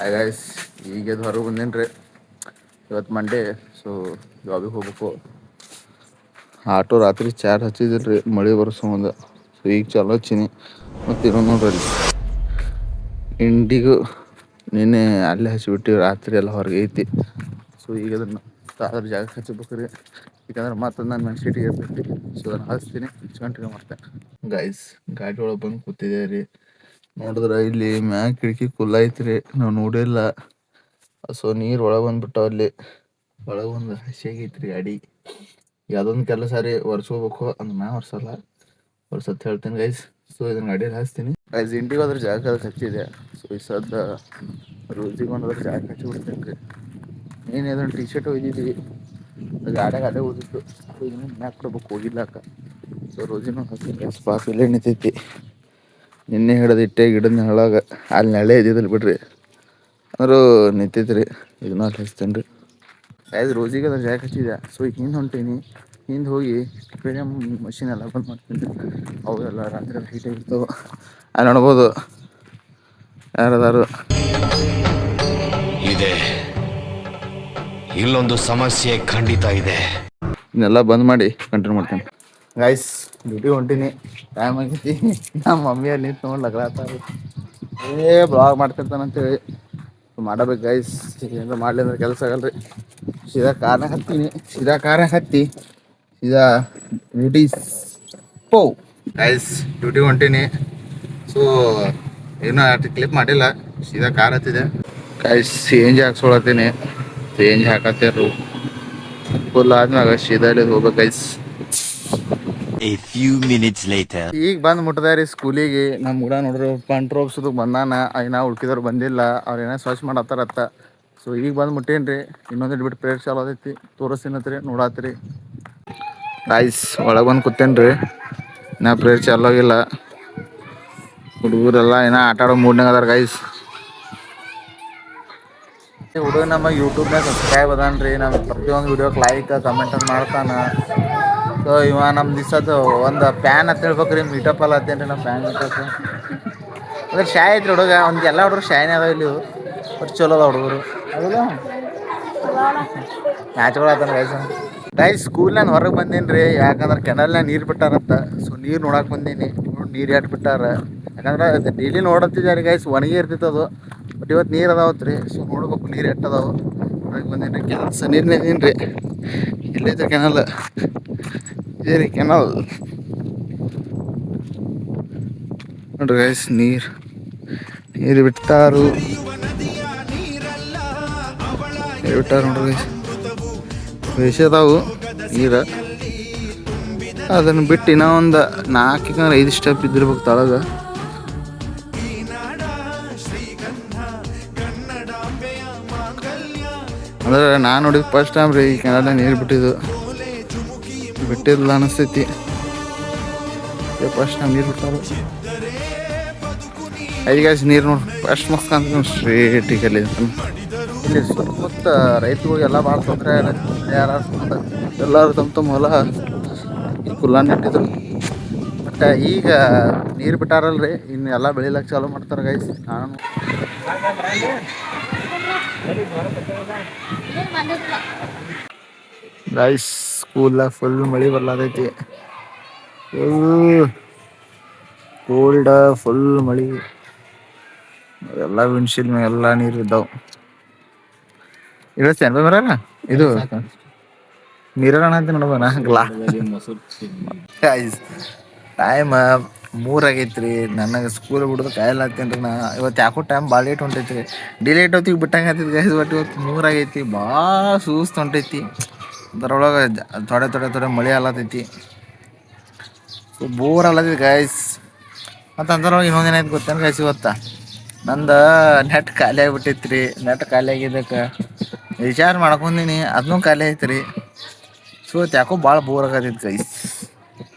Hi guys, ಈಗ ಹೊರಗೆ ಬಂದೇನ್ರಿ. ಇವತ್ತು ಮಂಡೇ, ಸೊ ಜಾಬಿಗೆ ಹೋಗ್ಬೇಕು. ಆಟೋ ರಾತ್ರಿ ಚಾರ್ ಹಚ್ಚಿದಿಲ್ರಿ, ಮಳೆ ಬರೋ ಸಂಬಂಧ. ಸೊ ಈಗ ಚಾಲೂ ಹಚ್ಚೀನಿ. ಮತ್ತು ಇನ್ನೊಂದು ನೋಡ್ರಿ, ಇಂಡಿಗು ನಿನ್ನೆ ಅಲ್ಲೇ ಹಚ್ಚಿಬಿಟ್ಟು ರಾತ್ರಿ ಎಲ್ಲ ಹೊರಗೆ ಐತಿ. ಸೊ ಈಗ ಅದನ್ನು ಅದ್ರ ಜಾಗಕ್ಕೆ ಹಚ್ಚಬೇಕ್ರಿ. ಯಾಕಂದ್ರೆ ಮತ್ತೆ ನಾನು ನನ್ನ ಸೀಟಿಗೆ ಇರ್ತೈತಿ. ಸೊ ಅದನ್ನು ಹಚ್ತೀನಿ, ಕಂಟಿನ್ಯೂ ಮಾಡ್ತೇನೆ. ಗೈಸ್, ಗಾಡಿ ಒಳಗೆ ಬಂದು ಕೂತಿದ್ದೆ ರೀ. ನೋಡಿದ್ರೆ ಇಲ್ಲಿ ಮ್ಯಾಗ ಕಿಟಕಿ ಕುಲ್ಲ ಐತ್ರಿ, ನಾವು ನೋಡಿಲ್ಲ. ಸೊ ನೀರು ಒಳಗೆ ಬಂದ್ಬಿಟ್ಟು ಅಲ್ಲಿ ಒಳಗೆ ಒಂದು ಹಸಿಯಾಗೈತ್ರಿ ಗಾಡಿ. ಯಾವುದೊಂದು ಕೆಲಸ ರೀ, ಒರೆಸ್ಕೋಬೇಕು. ಅಂದ್ ನಾ ಒರೆಸಲ್ಲ, ಒರ್ಸತ್ ಹೇಳ್ತೀನಿ ಗೈಸ್. ಸೊ ಇದನ್ನ ಗಾಡಿಯಲ್ಲಿ ಹಾಸ್ತೀನಿ ಗೈಸ್. ಇಂಡಿಗೆ ಹೋದ್ರೆ ಜಾಗ ಅದಕ್ಕೆ ಹಚ್ಚಿದೆ. ಸೊ ಈ ಸದ್ದ ರೋಜಿಗೆ ಒಂದ್ರ ಜಾಗ ಹಚ್ಚಿ ಬಿಡ್ತೇನೆ ರೀ. ನೀನು ಅದನ್ನು ಟಿ ಶರ್ಟ್ ಒಯ್ದಿದ್ವಿ, ಗಾಡಿಯಾಗ ಅದೇ ಓದಿತ್ತು. ಸೊ ಇದನ್ನ ಮ್ಯಾಕ್ ಕೊಡ್ಬೇಕು, ಹೋಗಿದ್ಲಾಕ. ಸೊ ರೋಜಿನೂ ಹಸಿ ಪಾಪ ಇಲ್ಲೇ ನಿಂತೈತಿ. ನಿನ್ನೆ ಹಿಡಿದಿಟ್ಟೆ ಗಿಡದ ನೆರಳಾಗ, ಅಲ್ಲಿ ನೆಳೆ ಇದ್ದಿದ್ದಿಲ್ಲ ಬಿಡ್ರಿ, ಅಂದರೂ ನಿಂತೈತ್ರಿ. ಇದನ್ನ ಅಲ್ಲಿ ಹಚ್ತೇನೆ ರೀ. ಆಯ್ತು, ರೋಜಿಗೆ ಅದ್ರ ಜಾಗ ಹಚ್ಚಿದೆ. ಸೊ ಈಗ ಹಿಂದೆ ಹೊಂಟೀನಿ. ಹಿಂದೆ ಹೋಗಿ ಪೇಟಿಎಮ್ ಮಷಿನ್ ಎಲ್ಲ ಬಂದ್ ಮಾಡ್ತೀನಿ. ಅವೆಲ್ಲ ರಾತ್ರಿ ಹೀಟ್ ಆಗಿರ್ತಾವೆ. ಅಲ್ಲಿ ನೋಡ್ಬೋದು ಯಾರದಾರು ಇದೆ. ಇಲ್ಲೊಂದು ಸಮಸ್ಯೆ ಖಂಡಿತ ಇದೆ. ಇದನ್ನೆಲ್ಲ ಬಂದ್ ಮಾಡಿ ಕಂಟಿನ್ಯೂ ಮಾಡ್ತೇನೆ ಗೈಸ್. ಡ್ಯೂಟಿ ಹೊಂಟೀನಿ, ಟೈಮ್ ಆಗೈತಿ. ನಮ್ಮ ಮಮ್ಮಿಯಲ್ಲಿ ನಿಂತು ನೋಡಿ ಲಗ್ಲಾತಾರೆ, ಬ್ಲಾಗ್ ಮಾಡ್ತಿರ್ತಾನಂತೇಳಿ. ಮಾಡಬೇಕು ಗೈಸ್, ಏನಾರ ಮಾಡಲಿ ಅಂದ್ರೆ ಕೆಲಸ ಆಗಲ್ರಿ. ಸೀದಾ ಕಾರ್ನಾಗ ಹತ್ತಿ ಸೀದಾ ಡ್ಯೂಟೀಸ್ ಪೋ ಗೈಸ್. ಡ್ಯೂಟಿ ಹೊಂಟೀನಿ. ಸೊ ಏನೋ ಕ್ಲಿಪ್ ಮಾಡಿಲ್ಲ, ಸೀದಾ ಕಾರ್ ಹತ್ತಿದೆ ಗೈಸ್. ಚೇಂಜ್ ಹಾಕ್ಸೊಳತ್ತೀನಿ, ಚೇಂಜ್ ಹಾಕತ್ತೇರು ಫುಲ್ ಆದ್ಮ್ಯಾಗ ಸೀದಾ ಇಲ್ಲಿ ಹೋಗ್ಬೇಕು guys. A few minutes later. ಈಗ ಬಂದು ಮುಟ್ಟದ ರೀ ಸ್ಕೂಲಿಗೆ. ನಮ್ಮ ಕೂಡ ನೋಡ್ರಿ ಪಂಟ್ರೋಬ್ಸದು ಬಂದಾನ, ಐನಾ ಉಳ್ಕಿದವ್ರು ಬಂದಿಲ್ಲ. ಅವ್ರು ಏನೋ ಸ್ವಚ್ಛ ಮಾಡತ್ತಾರತ್ತ. ಸೊ ಈಗ ಬಂದು ಮುಟ್ಟೇನಿ ರೀ. ಇನ್ನೊಂದು ಬಿಟ್ಟು ಪ್ರೇಯರ್ ಚಾಲು ಆದೈತಿ, ತೋರಿಸ್ತೀನತ್ರಿ, ನೋಡಾತ್ರಿ ಗೈಸ್. ಒಳಗೆ ಬಂದು ಕೂತೇನಿ ರೀ, ನಾ ಪ್ರೇಯರ್ ಚಾಲು ಆಗಿಲ್ಲ. ಹುಡುಗರೆಲ್ಲ ಏನೋ ಆಟ ಆಡೋ ಮೂಡ್ನಾಗ ಅದಾರ ಗೈಸ್. ಹುಡುಗ ನಮ್ಮ ಯೂಟ್ಯೂಬ್ನಾಗ ಸಬ್ಸ್ಕ್ರೈಬ್ ಅದಾನ್ರಿ. ನಮ್ಮ ಪ್ರತಿಯೊಂದು ವಿಡಿಯೋಕ್ಕೆ ಲೈಕ್ ಕಮೆಂಟ್ ಅಂತ ಮಾಡ್ತಾನ. ಸೊ ಇವ ನಮ್ಮ ದಿವಸದ್ದು ಒಂದು ಪ್ಯಾನ್ ಅಂತ ಹೇಳ್ಬೇಕ್ರಿ, ಮೀಟಪ್ ಅಲ್ಲ ಹತ್ತೇನ್ರಿ. ನಮ್ಮ ಪ್ಯಾನ್ ಮೀಟಪ್ ಅಂದ್ರೆ ಶಾಯ್ ಐತ್ರಿ ಹುಡುಗ. ಒಂದು ಎಲ್ಲ ಹುಡುಗರು ಶಾಯ್ನೇ ಅದಾವ ಇಲ್ಲಿ, ಬಟ್ ಚಲೋ ಅದ ಹುಡುಗರು. ಅದಲ್ಲ ಮ್ಯಾಚ್ಗಳು ಆತನ ಗೈಸ್. ಸ್ಕೂಲ್ ನಾನು ಹೊರಗೆ ಬಂದೀನಿ ರೀ, ಯಾಕಂದ್ರೆ ಕೆನಲ್ನಾಗ ನೀರು ಬಿಟ್ಟಾರಂತ. ಸೊ ನೀರು ನೋಡಕ್ಕೆ ಬಂದೀನಿ. ನೀರು ಎಟ್ಟು ಬಿಟ್ಟಾರ, ಯಾಕಂದ್ರೆ ಡೈಲಿ ನೋಡತ್ತಿದ್ದಾರೆ ಗೈಸ್, ಒಣಗಿ ಇರ್ತಿತ್ತು ಅದು. ಬಟ್ ಇವತ್ತು ನೀರು ಅದಾವತ್ತು ರೀ. ಸೊ ನೋಡ್ಬೇಕು ನೀರು ಎಟ್ಟು ಅದಾವು. ಹೊರಗೆ ಬಂದೀನಿ ರೀ, ಕೆಲಸ ನೀರ್ನೇ ಇದೀನಿ ರೀ. ಇಲ್ಲೈತೆ ಕೆನಲ್, ಇದೇ ರೀ ಕೆನಲ್ ನೋಡ್ರಿ ಗೈಸ್. ನೀರು ಬಿಟ್ಟಾರು ನೋಡ್ರಿ ಗೈಸ್. ಬೇಸಿ ಅದಾವು ನೀರು. ಅದನ್ನು ಬಿಟ್ಟು ಇನ್ನೂ ಒಂದು 4-5 ಸ್ಟೆಪ್ ಇದ್ದಿರ್ಬೇಕು ತಳಗ. ಅಂದ್ರೆ ನಾನು ನೋಡಿದ ಫಸ್ಟ್ ಟೈಮ್ ರೀ ಈ ಕೆನಲ್ನಾಗ ನೀರು ಬಿಟ್ಟಿಲ್ಲ ಅನಿಸ್ತೈತಿ. ಫಸ್ಟ್ ಟೈಮ್ ನೀರು ಬಿಟ್ಟಾರು. ಐದು ಗೈಸ್ ನೀರು ನೋಡಿ ಫಸ್ಟ್ ಮಸ್ತ್ ಅಂತ ಸ್ಟ್ರೇಟಿಗೆ ಇಲ್ಲಿ ಸುತ್ತಮುತ್ತ ರೈತರುಗಳು ಎಲ್ಲ ಭಾಳ ತೊಂದರೆ ಎಲ್ಲರೂ ತಮ್ಮ ಹೊಲ ಕುಲ್ಲಾನ್ ಇಟ್ಟಿದ್ರು. ಬಟ್ ಈಗ ನೀರು ಬಿಟ್ಟಾರಲ್ರಿ, ಇನ್ನು ಎಲ್ಲ ಬೆಳಿಲಕ್ಕೆ ಚಾಲೂ ಮಾಡ್ತಾರೆ ಗೈಸ್. ನಾನು ಗೈಸ್ ಸ್ಕೂಲ್ದಾಗ ಫುಲ್ ಮಳೆ ಬರ್ಲಾದೈತಿ. ಕೋಲ್ಡ ಫುಲ್ ಮಳೆ, ಎಲ್ಲ ವಿಂಡ್ಶೀಲ್ಡ್ ಮ್ಯಾಗ ಎಲ್ಲ ನೀರು ಇದ್ದಾವೆ. ಇಳಿಸ್ತೇನೆ ಬರಲ್ಲ ಇದು ಮಿರರ್ ಅಂತ ನೋಡ್ಬೋಣ. ಟೈಮ್ 3 ಆಗೈತ್ರಿ. ನನಗೆ ಸ್ಕೂಲ್ ಬಿಡೋದು ಕಾಯಲ್ಲ ಹತ್ತೇನ್ರಿ. ನಾ ಇವತ್ತು ಯಾಕೋ ಟೈಮ್ ಭಾಳ ಲೇಟ್ ಹೊಂಟೈತ್ರಿ. ಡಿಲೇಟ್ ಹೊತ್ತಿಗೆ ಬಿಟ್ಟಂಗೆ ಹತ್ತಿದ್ ಗೈಸ್. ಬಟ್ ಇವತ್ತು 3 ಆಗೈತಿ, ಭಾಳ ಸುಸ್ತು ಹೊಂಟೈತಿ. ಅದರೊಳಗೆ ಥೊಡೆ ಮಳೆ ಆಲತೈತಿ. ಸೊ ಬೋರ್ ಅಲ್ಲತೈತಿ ಗೈಸ್. ಮತ್ತು ಅಂದ್ರೊಳಗೆ ಇನ್ನೊಂದು ಏನಾಯ್ತು ಗೊತ್ತೇನು ಗೈಸ್, ಇವತ್ತು ನಂದು ನೆಟ್ ಖಾಲಿ ಆಗಿಬಿಟ್ಟೈತ್ರಿ. ನೆಟ್ ಖಾಲಿ ಆಗಿದ್ದಕ್ಕೆ ರೀಚಾರ್ಜ್ ಮಾಡ್ಕೊಂಡೀನಿ, ಅದನ್ನೂ ಖಾಲಿ ಐತ್ರಿ. ಸೊ ಇವತ್ತು ಯಾಕೋ ಭಾಳ ಬೋರ್ ಆಗತೈತಿ ಗೈಸ್.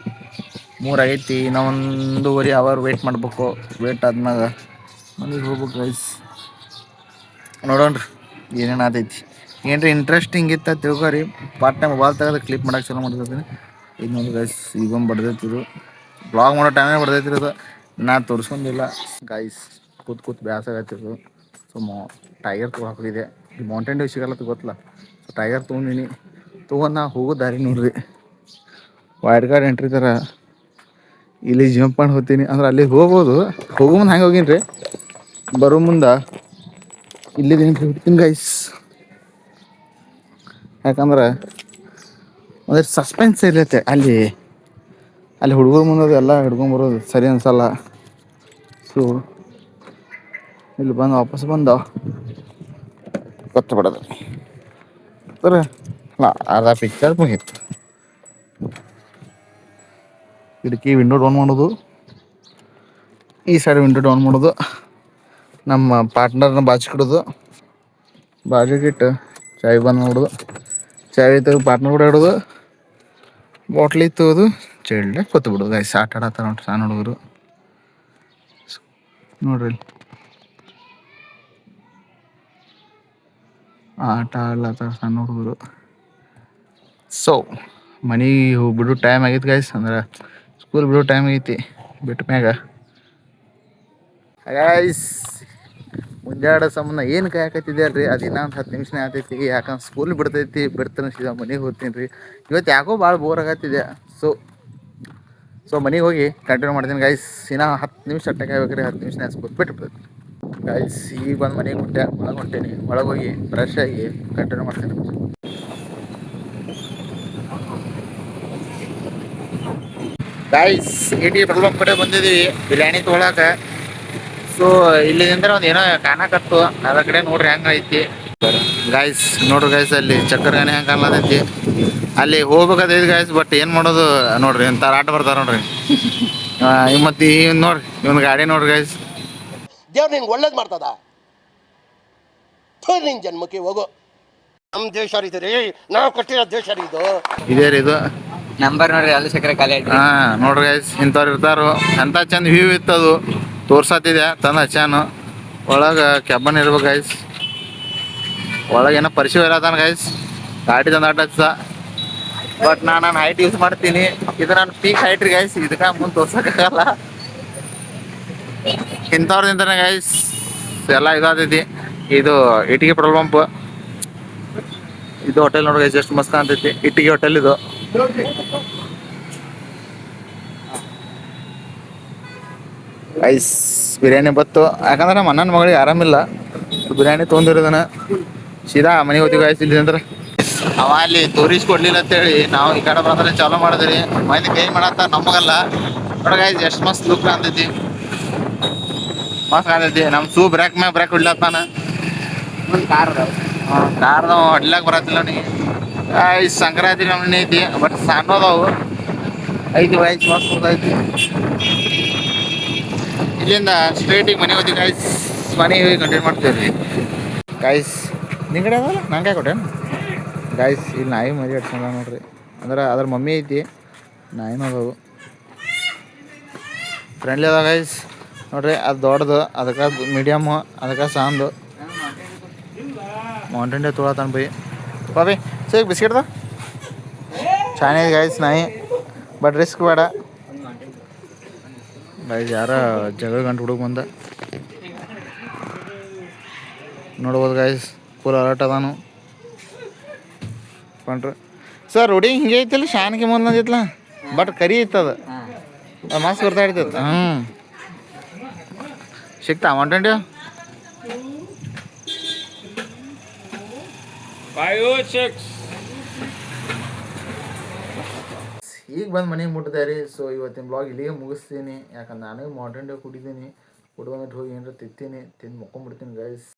3 ಆಗೈತಿ, ಇನ್ನೂ 1.5 ಅವರ್ ವೇಟ್ ಮಾಡ್ಬೇಕು. ವೇಟ್ ಆದ್ಮ್ಯಾಗ ಮನೆಗೆ ಹೋಗ್ಬೇಕು ಗೈಸ್. ನೋಡೋಣ್ರಿ ಏನೇನು ಆತೈತಿ. ಏನ್ರಿ ಇಂಟ್ರೆಸ್ಟಿಂಗ್ ಇತ್ತು ತಿಳ್ಕೊರಿ. ಪಾರ್ಟ್ ಟೈಮ್ ಮೊಬೈಲ್ ತೆಗೆದು ಕ್ಲಿಪ್ ಮಾಡೋಕೆ ಚಲೋ ಮಾಡ್ತಿರ್ತೀನಿ. ಈಗ ನೋಡಿ ಗೈಸ್, ಈಗೊಂದು ಬಡ್ದೈತಿರು ಬ್ಲಾಗ್ ಮಾಡೋ ಟೈಮೇ ಬಡ್ದೈತಿರೋದು. ನಾ ತೋರಿಸ್ಕೊಂಡಿಲ್ಲ ಗೈಸ್, ಕೂತ್ ಬ್ಯಾಸ ಆಗತ್ತಿರೋದು. ಸೊ ಟೈಗರ್ ತೊಗೊಳಕ್ಕೆ ಹೋಗಿದೆ. ಈ ಮೌಂಟೇನ್ ಡ್ಯೂ ಸಿಗಲ್ಲ ಗೊತ್ತಲ್ಲ. ಸೊ ಟೈಗರ್ ತೊಗೊಂಡಿನಿ. ತೊಗೊಂಡು ನಾ ಹೋಗೋ ದಾರಿ ನೋಡ್ರಿ, ವೈಲ್ಡ್ ಕಾರ್ಡ್ ಎಂಟ್ರಿ ಥರ ಇಲ್ಲಿ ಜಂಪ್ ಮಾಡಿ ಹೋಗ್ತೀನಿ. ಅಂದ್ರೆ ಅಲ್ಲಿ ಹೋಗ್ಬೋದು, ಹೋಗೋ ಮುಂದೆ ಹಂಗೆ ಹೋಗೀನಿ ರೀ, ಬರೋ ಮುಂದೆ ಇಲ್ಲಿಗೆ ಎಂಟ್ರಿ ಬಿಡ್ತೀನಿ ಗೈಸ್. ಯಾಕಂದ್ರೆ ಒಂದಷ್ಟು ಸಸ್ಪೆನ್ಸ್ ಇರತ್ತೆ ಅಲ್ಲಿ. ಅಲ್ಲಿ ಹುಡುಗರ ಮುಂದೆ ಎಲ್ಲ ಹಿಡ್ಕೊಂಬರೋದು ಸರಿ ಅನ್ಸಲ್ಲ. ಸೊ ಇಲ್ಲಿ ಬಂದು ವಾಪಸ್ ಬಂದು ಗೊತ್ತಬಿಡೋದು ಸರ. ಅಲ್ಲ, ಅರ್ಧ ಪಿಕ್ಚರ್ ಮುಗೀತು. ಕಿಟಕಿ ವಿಂಡೋ ಡೌನ್ ಮಾಡೋದು, ಈ ಸೈಡ್ ವಿಂಡೋ ಡೌನ್ ಮಾಡೋದು, ನಮ್ಮ ಪಾರ್ಟ್ನರ್ನ ಬಾಚಿಕಿಡೋದು, ಬಾಜಿಗಿಟ್ಟು ಚಾವಿ ಬಂದು ನೋಡೋದು, ಚಾವಿ ತೆಗೆದು ಪಾರ್ಟ್ನರ್ ಕೂಡ ಇಡೋದು, ಬಾಟ್ಲಿ ತೆಗೆದು ಚೈಲ್ಡ್ನಾಗ ಕೂತ್ಬಿಡೋದು. ಗೈಸ್ ಆಟ ಆಡತ್ತಾರ ನೋಡ್ರಿ ಸಣ್ಣ ಹುಡುಗರು ನೋಡ್ರಿ, ಆಟ ಆಡ್ಲತ್ತಾರ ಸಣ್ಣ ಹುಡುಗರು. ಸೊ ಮನೆಗೆ ಬಿಡೋ ಟೈಮ್ ಆಗೈತಿ ಗೈಸ್. ಅಂದ್ರೆ ಸ್ಕೂಲ್ ಬಿಡೋ ಟೈಮ್ ಆಗೈತಿ. ಬಿಟ್ಟ ಮ್ಯಾಗ ಗೈಸ್ ಮುಂಜಾನೆ ಸಂಬಂಧ ಏನು ಕಾಯಕತ್ತಿದ್ದೆ ಅಲ್ರಿ, ಅದು ಇನ್ನೊಂದು 10 ನಿಮಿಷನೇ ಆಗ್ತೈತಿ. ಯಾಕಂದ್ರೆ ಸ್ಕೂಲ್ ಬಿಡ್ತೈತಿ, ಬಿಡ್ತಾನೆ ಸೀದಾ ಮನೆಗೆ ಹೋಗ್ತೀನಿ ರೀ. ಇವತ್ತು ಯಾಕೋ ಭಾಳ ಬೋರ್ ಆಗತ್ತಿದೆ. ಸೊ ಮನೆಗೆ ಹೋಗಿ ಕಂಟಿನ್ಯೂ ಮಾಡ್ತೀನಿ ಗೈಸ್. ಇನ್ನೂ 10 ನಿಮಿಷ ಅಟ್ಟೆ ಕಾಯ್ಬೇಕ್ರಿ. 10 ನಿಮಿಷ ಸ್ಕೂಲ್ ಬಿಟ್ಬಿಡ್ತೈತಿ ಗೈಸ್. ಈಗ ಬಂದು ಮನೆಗೆ ಒಳಗೆ ಹೊಂಟೇನಿ. ಒಳಗೆ ಹೋಗಿ ಫ್ರೆಶ್ ಆಗಿ ಕಂಟಿನ್ಯೂ ಮಾಡ್ತೀನಿ. ಗೈಸ್ ATK ಪೆಟ್ರೋಲ್ ಬಂಕ್ ಕಡೆ ಬಂದಿದ್ದೀವಿ ಬಿರಿಯಾನಿ ತೊಗೊಳಕ್ಕೆ. ಸೊ ಇಲ್ಲಿಂದ ಒಂದು ಏನೋ ಕಾಣಕತ್ತು, ಅದ ಕಡೆ ನೋಡ್ರಿ ಹೆಂಗೆ ಐತಿ ಗೈಸ್. ನೋಡ್ರಿ ಗೈಸ್, ಅಲ್ಲಿ ಚಕ್ಕರ್ಗಾನೆ ಹೆಂಗೆ ಕಾಣ್ಲತೈತಿ. ಅಲ್ಲಿ ಹೋಗ್ಬೇಕಾದೈತಿ ಗೈಸ್, ಬಟ್ ಏನು ಮಾಡೋದು ನೋಡ್ರಿ, ಇಂಥವ್ರು ಆಟ ಬರ್ತಾರೆ ನೋಡ್ರಿ. ಮತ್ತೆ ನೋಡ್ರಿ ಇವನ್ ಗಾಡಿ ನೋಡ್ರಿ ಗೈಸ್. ದೇವ್ರು ನಿನ್ಗೆ ಒಳ್ಳೇದು ಮಾಡ್ತದ, ನಿನ್ ಜನ್ಮಕ್ಕೆ ಹೋಗು. ನಮ್ಮ ದೇಶ ಇದು ರೀ, ನಾವು ಕಟ್ಟಿರೋ ದೇಶ ರೀ ಇದು. ಇದೇ ರೀ ಇದು ನಂಬರ್ ನೋಡ್ರಿ, ಅಲ್ಲಿ ಸಕ್ಕರೆ ಖಾಲಿ ಆಯ್ತು. ನೋಡ್ರಿ ಗೈಸ್, ಇಂಥವ್ರು ಇರ್ತಾರು. ಎಂಥ ಚಂದ ವ್ಯೂ ಇತ್ತದು ತೋರ್ಸತ್ತಿದೆ ತಂದ ಹಚ್ಚಾನು. ಒಳಗೆ ಕ್ಯಾಬನ್ ಇರ್ಬೇಕು ಗೈಸ್. ಒಳಗೆ ಏನೋ ಪರಿಚಯ ಇರತ್ತಾನ ಗೈಸ್, ಗಾಡಿ ತಂದು ಆಟ ಹಚ್ಚ. ಬಟ್ ನಾನು ಹೈಟ್ ಯೂಸ್ ಮಾಡ್ತೀನಿ. ಇದು ನಾನು ಪೀಕ್ ಹೈಟ್ ರೀ ಗೈಸ್, ಇದಕ್ಕೆ ಮುಂದೆ ತೋರ್ಸೋಕ್ಕಾಗಲ್ಲ. ಇಂಥವ್ರದಿಂದನೇ ಗೈಸ್ ಎಲ್ಲ ಇದಾದೈತಿ. ಇದು ATK ಪೆಟ್ರೋಲ್ ಪಂಪ್. ಇದು ಹೋಟೆಲ್ ನೋಡಿ ಗೈಸ್, ಎಷ್ಟು ಮಸ್ತ್ ಕಾಣ್ತೈತಿ. ATK ಹೋಟೆಲ್ ಇದು. ಗೈಸ್ ಬಿರಿಯಾನಿ ಬತ್ತು. ಯಾಕಂದ್ರೆ ನಮ್ಮ ಅಣ್ಣನ ಮಗಳಿಗೆ ಆರಾಮಿಲ್ಲ, ಬಿರಿಯಾನಿ ತೊಗೊಂಡಿರೋದನ್ನ ಸೀದಾ ಮನೆಗೆ ಹೋಗ್ತೀವಿ ಗೈಸ್. ಇಲ್ಲಿ ಅಂದ್ರೆ ಅವ ಅಲ್ಲಿ ತೋರಿಸ್ಕೊಡ್ಲಿಲ್ಲ ಅಂತೇಳಿ ನಾವು ಈ ಕಡೆ ಬಂದ್ರೆ ಚಾಲೂ ಮಾಡಿದ್ರಿ. ಮಂದಿ ಕೈ ಮಾಡತ್ತ ನಮಗಲ್ಲ. ನೋಡ ಗೈಸ್ ಎಷ್ಟು ಮಸ್ತ್ ಲುಕ್ ಕಾಣ್ತೈತಿ, ಮಸ್ತ್ ಕಾಣ್ತೈತಿ. ನಮ್ಮ ಬ್ರೇಕ್ ಮ್ಯಾಗ ಬ್ರೇಕ್ ಹೊಡ್ಲತ್ತಾನ. ಕಾರ್ದು ಹೊಡ್ಲಾಕ ಬರತ್ತಿಲ್ಲ ಅವನಿಗೆ. ಗೈಸ್ ಸಂಕ್ರಾಂತಿ ನಮ್ಮನೆ ಐತಿ, ಬಟ್ ಸಣ್ಣದವು ಐತಿ ಗೈಸ್, ಮಸ್ತ್ ಐತಿ. ಇಲ್ಲಿಂದ ಸ್ಟ್ರೇಟಿಗೆ ಮನೆ ಹೋಗ್ತೀವಿ ಗೈಸ್. ಮನೆಗೆ ಹೋಗಿ ಕಂಟಿನ್ಯೂ ಮಾಡ್ತೀವಿ ರೀ ಗೈಸ್. ನಿನ್ನ ಕಡೆ ಅದಲ್ಲ ನಂಗೆ ಕೊಟ್ಟೆ ಗೈಸ್. ಇಲ್ಲಿ ನಾಯಿ ಮರಿ ಅಡ್ಸಂದ ನೋಡ್ರಿ. ಅಂದ್ರೆ ಅದ್ರ ಮಮ್ಮಿ ಐತಿ, ನಾಯಿನೂ ಅದಾವು. ಫ್ರೆಂಡ್ಲಿ ಅದ ಗೈಸ್ ನೋಡ್ರಿ. ಅದು ದೊಡ್ಡದು, ಅದಕ್ಕೆ ಮೀಡಿಯಮ್ಮು, ಅದಕ್ಕೆ ಸಾಂದು. ಮೌಂಟೇನ್ ಡ್ಯೂ ತೊಗೊಳತಾನ ಬೈ ಬಾಬಿ. ಸೇಕ್ ಬಿಸ್ಕೆಟ್ದ ಚಾನೆ ಗೈಸ್ ನಾಯಿ, ಬಟ್ ರಿಸ್ಕ್ ಬೇಡ ಗೈಸ್. ಯಾರ ಜಗಳ ಗಂಟು ಹುಡುಗ ಬಂದ ನೋಡ್ಬೋದು ಗೈಸ್. ಫುಲ್ ಅಲರ್ಟ್ ಅದಾನು ಕೊಂಡ್ರಿ. ಸರ್ ರೋಡಿ ಹಿಂಗೆ ಐತಿಲ್ಲ, ಶಾನ್ಗೆ ಮೊದಲು ಅಂದಿತ್ತಲ್ಲ, ಬಟ್ ಕರಿ ಇತ್ತದ, ಮಸ್ತ್ ಬರ್ತಾ ಇರ್ತೈತೆ. ಸಿಗ್ತಾ ಮೌಂಟೇನ್ ಡ್ಯೂ? ಈಗ ಬಂದು ಮನೆಗೆ ಮುಟ್ಟಿದೆ ರೀ. ಸೊ ಇವತ್ತಿನ ಬ್ಲಾಗ್ ಇಲ್ಲಿಗೆ ಮುಗಿಸ್ತೀನಿ. ಯಾಕಂದ್ರೆ ನಾನು ಮೌಂಟೇನ್ ಡ್ಯೂ ಕುಡಿದ್ದೀನಿ. ಕುಡ್ಕೊಂಬಿಟ್ಟು ಹೋಗಿ ಏನಾರ ತಿಂತೀನಿ, ತಿಂದು ಮುಕ್ಕೊಂಬಿಡ್ತೀನಿ ಗೈಸ್.